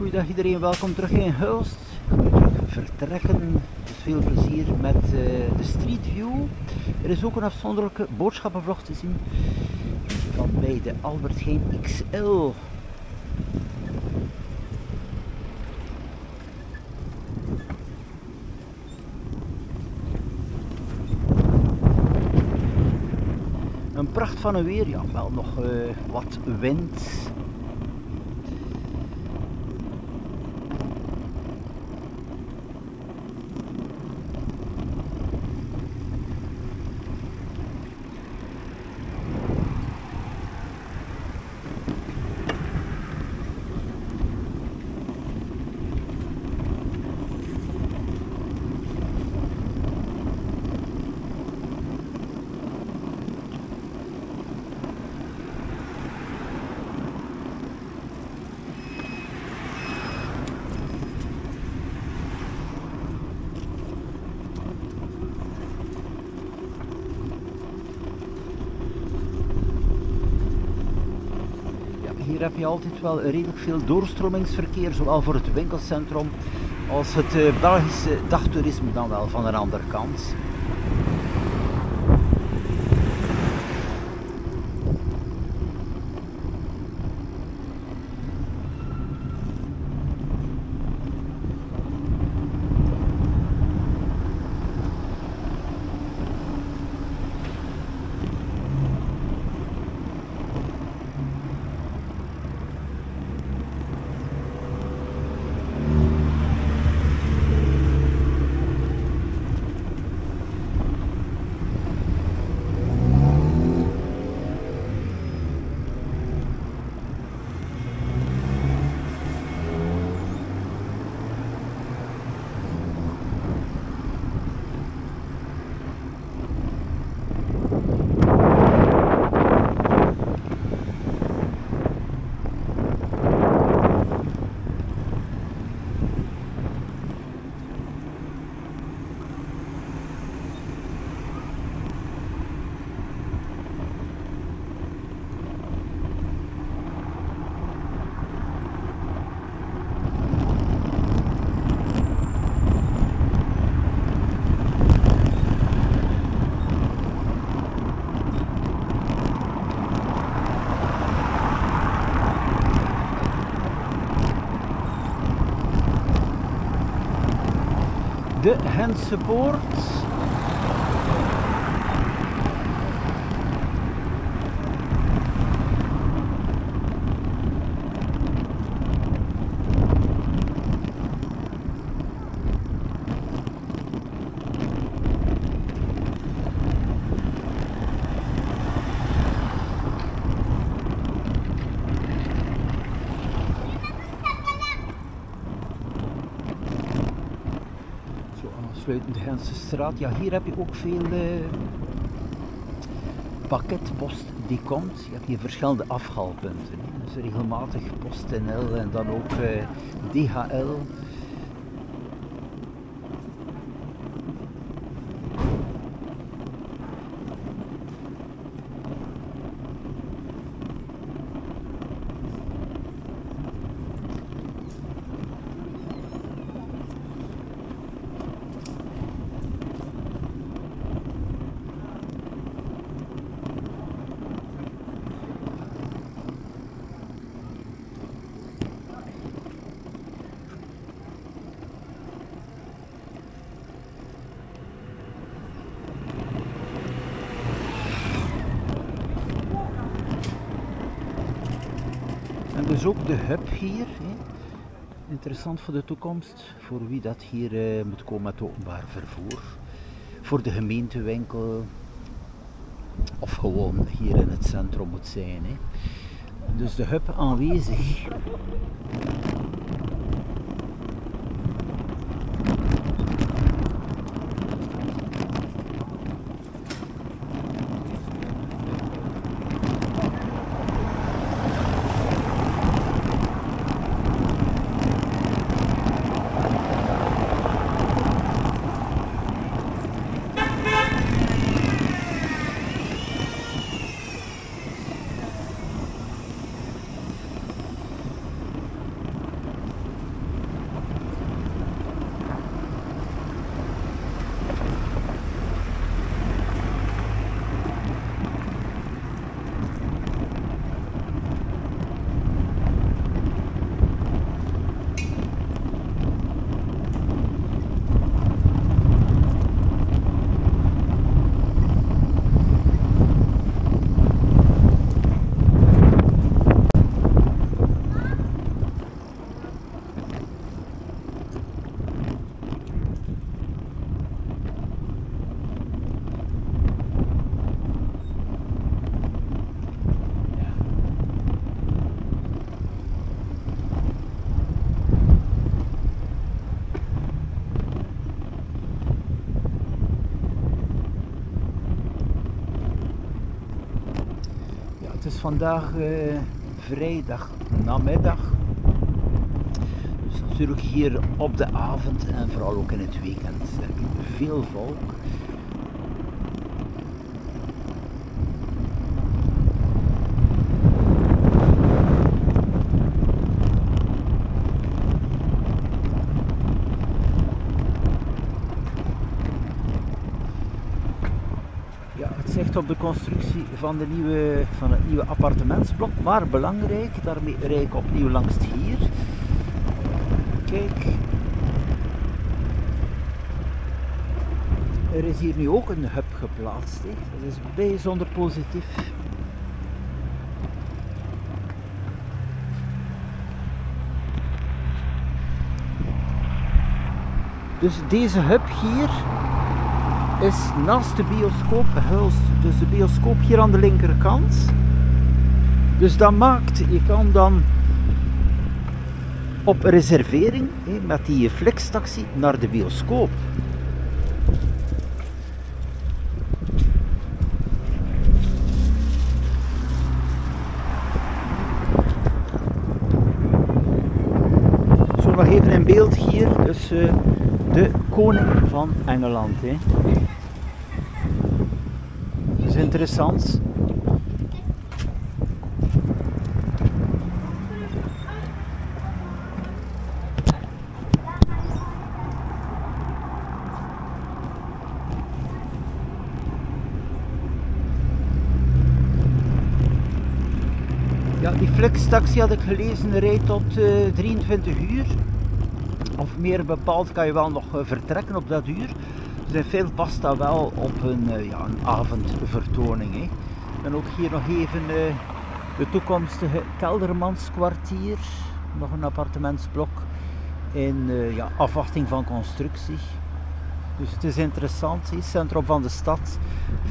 Goeiedag iedereen, welkom terug in Hulst. Ik ga nu terug vertrekken, dus veel plezier met de Street View. Er is ook een afzonderlijke boodschappenvlog te zien van bij de Albert Heijn XL. Een pracht van een weer, ja, wel nog wat wind. Hier heb je altijd wel redelijk veel doorstromingsverkeer, zowel voor het winkelcentrum als het Belgische dagtoerisme dan wel van de andere kant. De Hensepoort. De Hensestraat. Ja, hier heb je ook veel pakketpost die komt. Je hebt hier verschillende afhaalpunten. Dus regelmatig PostNL en dan ook DHL. En dus ook de hub hier, hè. Interessant voor de toekomst, voor wie dat hier moet komen met openbaar vervoer. Voor de gemeentewinkel of gewoon hier in het centrum moet zijn, hè. Dus de hub aanwezig. vandaag vrijdag namiddag. Dus natuurlijk hier op de avond en vooral ook in het weekend heb je veel volk. Op de constructie van, van het nieuwe appartementsblok, maar belangrijk, daarmee rijd ik opnieuw langs hier. Kijk, er is hier nu ook een hub geplaatst, hè. Dat is bijzonder positief. Dus deze hub hier is naast de bioscoop gehulst. Dus de bioscoop hier aan de linkerkant. Dus dat maakt, je kan dan op reservering met die flextaxi naar de bioscoop. Zo nog even in beeld hier, dus de koning van Engeland. Hè. Dat is interessant. Ja, die flextaxi had ik gelezen rijdt tot 23 uur. Of meer bepaald kan je wel nog vertrekken op dat uur. Dus in feite past dat wel op een avondvertoning. Hè. En ook hier nog even de toekomstige Keldermanskwartier. Nog een appartementsblok in afwachting van constructie. Dus het is interessant, het centrum van de stad,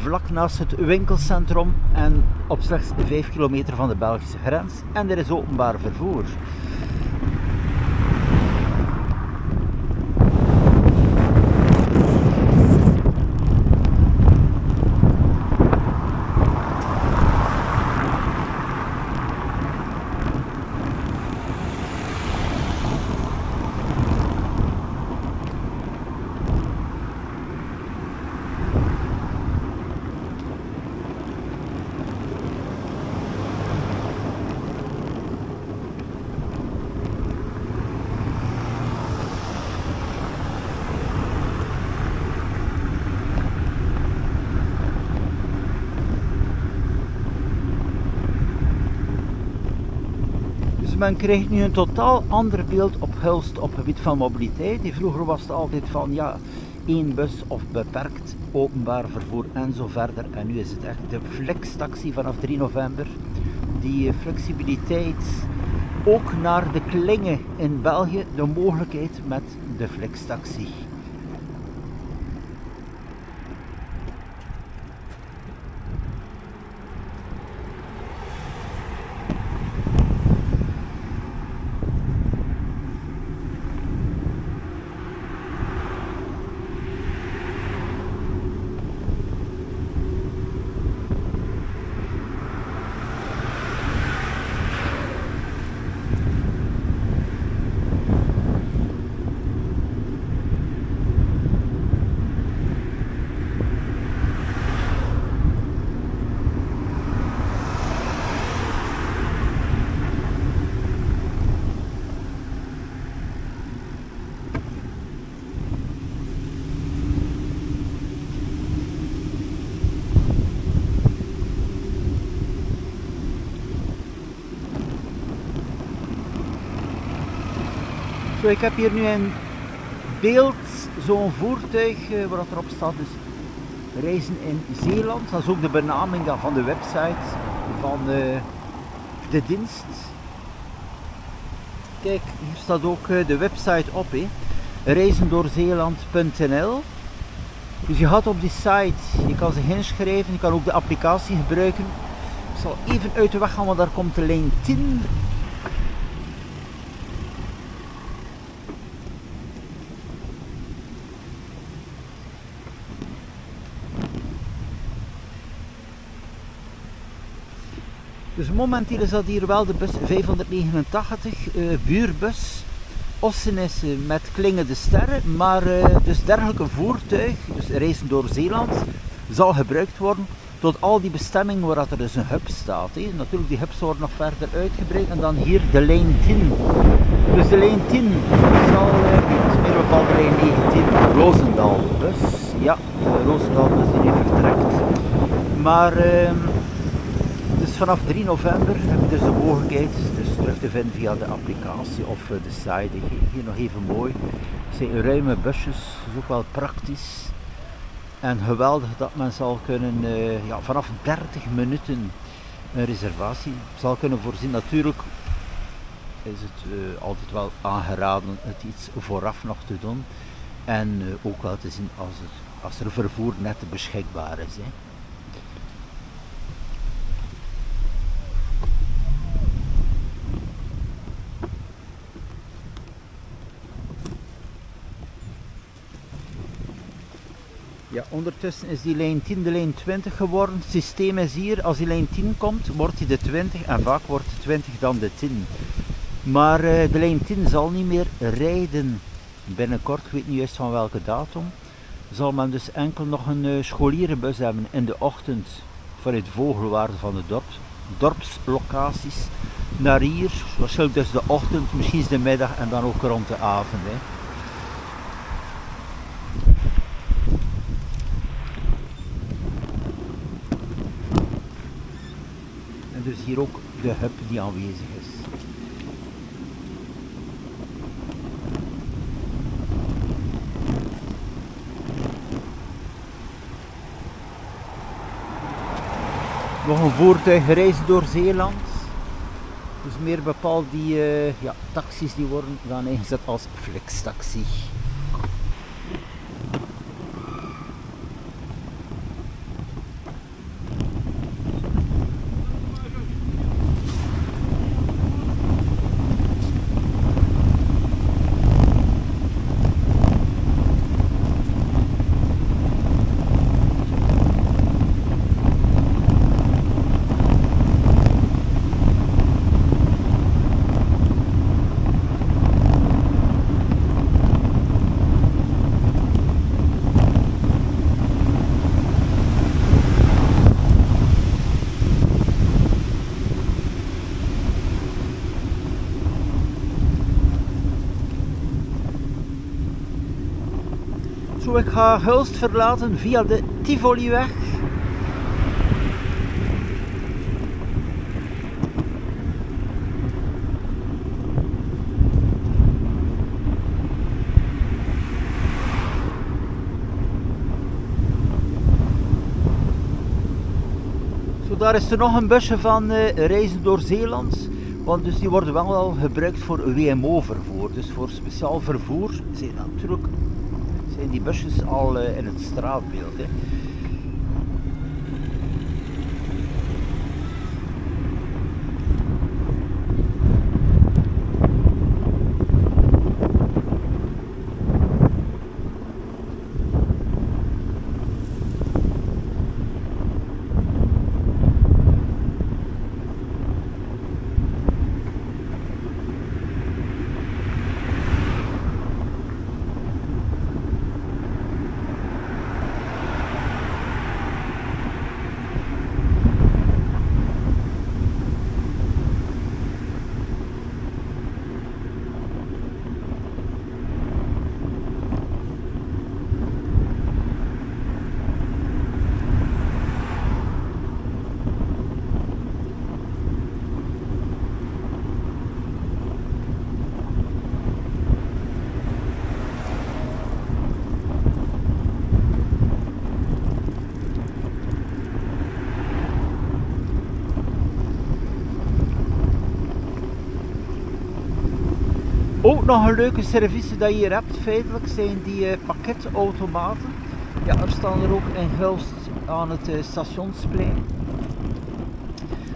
vlak naast het winkelcentrum en op slechts 5 kilometer van de Belgische grens. En er is openbaar vervoer. Men krijgt nu een totaal ander beeld op Hulst op het gebied van mobiliteit. Vroeger was het altijd van ja, één bus of beperkt openbaar vervoer en zo verder. En nu is het echt de flextaxi vanaf 3 november. Die flexibiliteit ook naar de klingen in België, de mogelijkheid met de flextaxi. Zo, ik heb hier nu in beeld zo'n voertuig waar erop staat dus reizen in Zeeland. Dat is ook de benaming van de website van de dienst. Kijk, hier staat ook de website op, reizendoorzeeland.nl. Dus je gaat op die site, je kan zich inschrijven, je kan ook de applicatie gebruiken. Ik zal even uit de weg gaan, want daar komt de lijn 10. Dus momenteel is dat hier wel de bus 589, buurbus Ossenis met Klingende Sterren, maar dus dergelijk een voertuig, dus reizen door Zeeland, zal gebruikt worden tot al die bestemmingen waar er dus een hub staat. Natuurlijk, die hubs worden nog verder uitgebreid en dan hier de lijn 10. Dus de lijn 10 zal, het is meer bepaald de lijn 19, Roosendaal bus. Ja, de Roosendaal bus die nu vertrekt. Maar dus vanaf 3 november heb je dus de mogelijkheid dus terug te vinden via de applicatie of de site. Hier nog even mooi. Het zijn ruime busjes, is ook wel praktisch. En geweldig dat men zal kunnen, ja, vanaf 30 minuten een reservatie zal kunnen voorzien. Natuurlijk is het altijd wel aangeraden het iets vooraf nog te doen. En ook wel te zien als er vervoer net beschikbaar is. Hè. Ja, ondertussen is die lijn 10 de lijn 20 geworden. Het systeem is hier, als die lijn 10 komt, wordt die de 20 en vaak wordt de 20 dan de 10. Maar de lijn 10 zal niet meer rijden binnenkort, ik weet niet juist van welke datum. Zal men dus enkel nog een scholierenbus hebben in de ochtend vanuit Vogelwaarde van de dorpslocaties naar hier. Waarschijnlijk dus de ochtend, misschien de middag en dan ook rond de avond. Hè. Dus hier ook de hub die aanwezig is. Nog een voertuig gereisd door Zeeland. Dus meer bepaald die ja, taxis die worden dan ingezet als flextaxi. Zo, ik ga Hulst verlaten via de Tivoliweg. Zo, daar is er nog een busje van reizen door Zeeland. Want dus die worden wel al gebruikt voor WMO-vervoer. Dus voor speciaal vervoer zijn natuurlijk die busjes al in het straatbeeld. Hè. Ook nog een leuke service dat je hier hebt, feitelijk, zijn die pakketautomaten. Ja, er staan er ook in Hulst aan het stationsplein.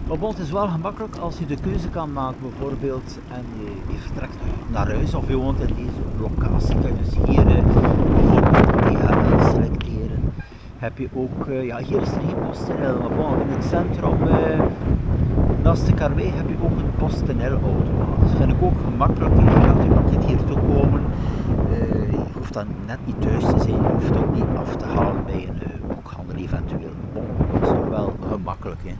Maar bon, het is wel gemakkelijk als je de keuze kan maken bijvoorbeeld en je vertrekt naar huis of je woont in deze locatie. Kan je dus hier bijvoorbeeld DHL selecteren. Heb je ook, ja, hier is er geen PostNL, maar bon, in het centrum naast de karwei heb je ook een PostNL-automaat. Dat vind ik ook gemakkelijk. Je gaat je pakket hier toe komen. Je hoeft dan net niet thuis te zijn. Je hoeft ook niet af te halen bij een boekhandel eventueel. Bon, dat is toch wel gemakkelijk. Hè?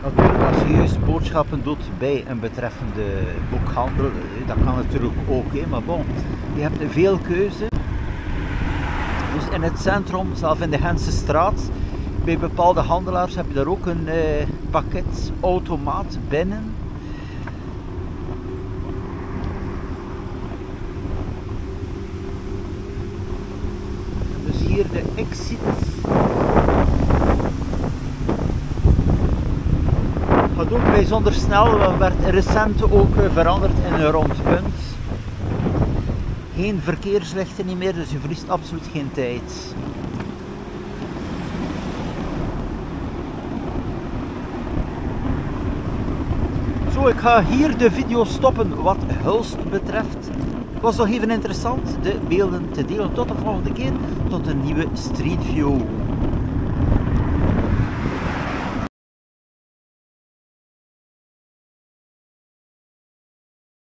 Natuurlijk, als je juist boodschappen doet bij een betreffende boekhandel, dat kan natuurlijk ook, hè, maar bon, je hebt veel keuze. Dus in het centrum, zelfs in de Gentse straat, bij bepaalde handelaars heb je daar ook een pakketautomaat binnen. Dus hier de exit. Gaat ook bijzonder snel, dat werd recent ook veranderd in een rondpunt. Geen verkeerslichten niet meer, dus je verliest absoluut geen tijd. Zo, ik ga hier de video stoppen wat Hulst betreft. Het was nog even interessant de beelden te delen. Tot de volgende keer, tot een nieuwe Street View.